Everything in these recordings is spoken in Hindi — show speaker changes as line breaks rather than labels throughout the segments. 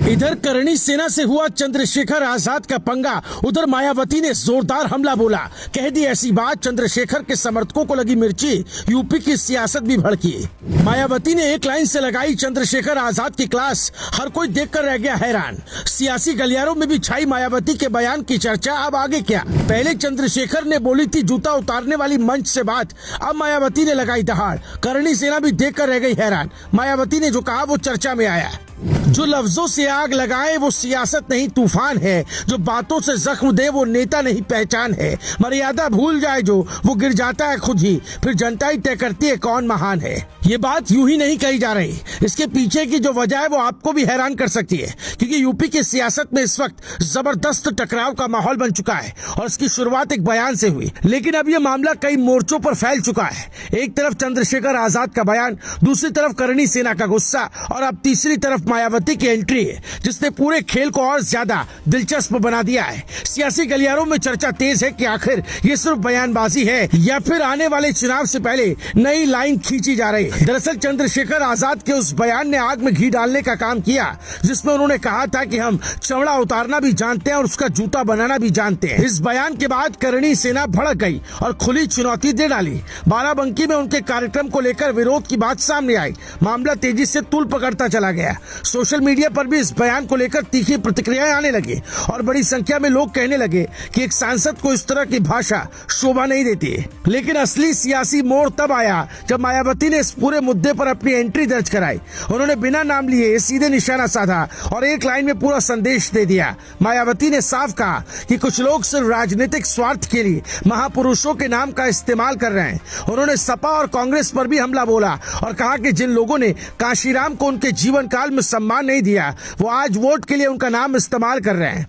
इधर करणी सेना से हुआ चंद्रशेखर आजाद का पंगा, उधर मायावती ने जोरदार हमला बोला। कह दी ऐसी बात, चंद्रशेखर के समर्थकों को लगी मिर्ची, यूपी की सियासत भी भड़की। मायावती ने एक लाइन से लगाई चंद्रशेखर आजाद की क्लास, हर कोई देखकर रह गया हैरान। सियासी गलियारों में भी छाई मायावती के बयान की चर्चा। अब आगे क्या? पहले चंद्रशेखर ने बोली थी जूता उतारने वाली मंच से बात, अब मायावती ने लगाई दहाड़। करणी सेना भी देखकर रह गई हैरान। मायावती ने जो कहा वो चर्चा में आया। जो लफ्जों से आग लगाए वो सियासत नहीं तूफान है, जो बातों से जख्म दे वो नेता नहीं पहचान है। मर्यादा भूल जाए जो, वो गिर जाता है खुद ही, फिर जनता ही तय करती है कौन महान है। ये बात यूं ही नहीं कही जा रही, इसके पीछे की जो वजह है वो आपको भी हैरान कर सकती है। क्योंकि यूपी की सियासत में इस वक्त जबरदस्त टकराव का माहौल बन चुका है और इसकी शुरुआत एक बयान से हुई, लेकिन अब ये मामला कई मोर्चों पर फैल चुका है। एक तरफ चंद्रशेखर आजाद का बयान, दूसरी तरफ करणी सेना का गुस्सा और अब तीसरी तरफ मायावती की एंट्री है, जिसने पूरे खेल को और ज्यादा दिलचस्प बना दिया है। सियासी गलियारों में चर्चा तेज है कि आखिर ये सिर्फ बयानबाजी है या फिर आने वाले चुनाव से पहले नई लाइन खींची जा रही है। दरअसल चंद्रशेखर आजाद के उस बयान ने आग में घी डालने का काम किया, जिसमें उन्होंने कहा था कि हम चमड़ा उतारना भी जानते हैं और उसका जूता बनाना भी जानते हैं। इस बयान के बाद करणी सेना भड़क गई और खुली चुनौती दे डाली। बाराबंकी में उनके कार्यक्रम को लेकर विरोध की बात सामने आई। मामला तेजी से तूल पकड़ता चला गया। सोशल मीडिया पर भी इस बयान को लेकर तीखी प्रतिक्रियाएं आने लगी और बड़ी संख्या में लोग कहने लगे कि एक सांसद को इस तरह की भाषा शोभा नहीं देती। लेकिन असली सियासी मोड़ तब आया जब मायावती ने इस पूरे मुद्दे पर अपनी एंट्री दर्ज कराई। उन्होंने बिना नाम लिए सीधे निशाना साधा और एक लाइन में पूरा संदेश दे दिया। मायावती ने साफ कहा कि कुछ लोग सिर्फ राजनीतिक स्वार्थ के लिए महापुरुषों के नाम का इस्तेमाल कर रहे हैं। उन्होंने सपा और कांग्रेस पर भी हमला बोला और कहा कि जिन लोगों ने काशीराम को उनके जीवन काल में सम्मान नहीं दिया, वो आज वोट के लिए उनका नाम इस्तेमाल कर रहे हैं।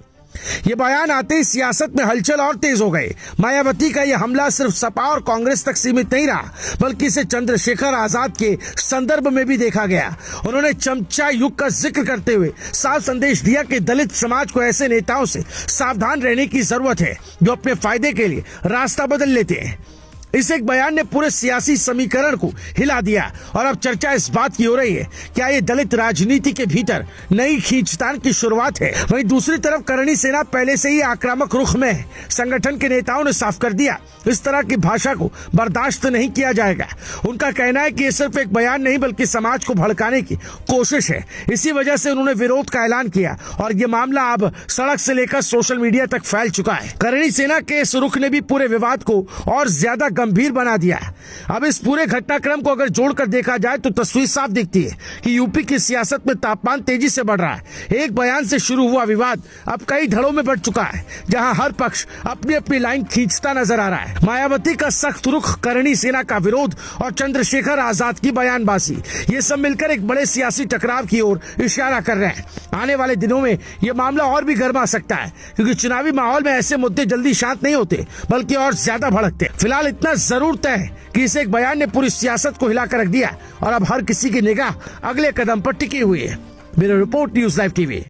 ये बयान आते ही सियासत में हलचल और तेज हो गई। मायावती का यह हमला सिर्फ सपा और कांग्रेस तक सीमित नहीं रहा, बल्कि इसे चंद्रशेखर आजाद के संदर्भ में भी देखा गया। उन्होंने चमचा युग का जिक्र करते हुए साफ संदेश दिया कि दलित समाज को ऐसे नेताओं से सावधान रहने की जरूरत है जो अपने फायदे के लिए रास्ता बदल लेते हैं। इस एक बयान ने पूरे सियासी समीकरण को हिला दिया और अब चर्चा इस बात की हो रही है, क्या ये दलित राजनीति के भीतर नई खींचतान की शुरुआत है? वहीं दूसरी तरफ करणी सेना पहले से ही आक्रामक रुख में है। संगठन के नेताओं ने साफ कर दिया, इस तरह की भाषा को बर्दाश्त नहीं किया जाएगा। उनका कहना है कि ये सिर्फ एक बयान नहीं बल्कि समाज को भड़काने की कोशिश है। इसी वजह से उन्होंने विरोध का ऐलान किया और ये मामला अब सड़क से लेकर सोशल मीडिया तक फैल चुका है। करणी सेना के इस रुख ने भी पूरे विवाद को और ज्यादा गंभीर बना दिया है। अब इस पूरे घटनाक्रम को अगर जोड़कर देखा जाए तो तस्वीर साफ दिखती है कि यूपी की सियासत में तापमान तेजी से बढ़ रहा है। एक बयान से शुरू हुआ विवाद अब कई धड़ों में बढ़ चुका है, जहां हर पक्ष अपनी अपनी लाइन खींचता नजर आ रहा है। मायावती का सख्त रुख, करणी सेना का विरोध और चंद्रशेखर आजाद की बयानबाजी, ये सब मिलकर एक बड़े सियासी टकराव की ओर इशारा कर रहे हैं। आने वाले दिनों में यह मामला और भी गर्मा सकता है, क्योंकि चुनावी माहौल में ऐसे मुद्दे जल्दी शांत नहीं होते बल्कि और ज्यादा भड़कते। फिलहाल इतना जरूर तय है कि इस एक बयान ने पूरी सियासत को हिलाकर रख दिया और अब हर किसी की निगाह अगले कदम पर टिकी हुई है। Bureau report, news live TV.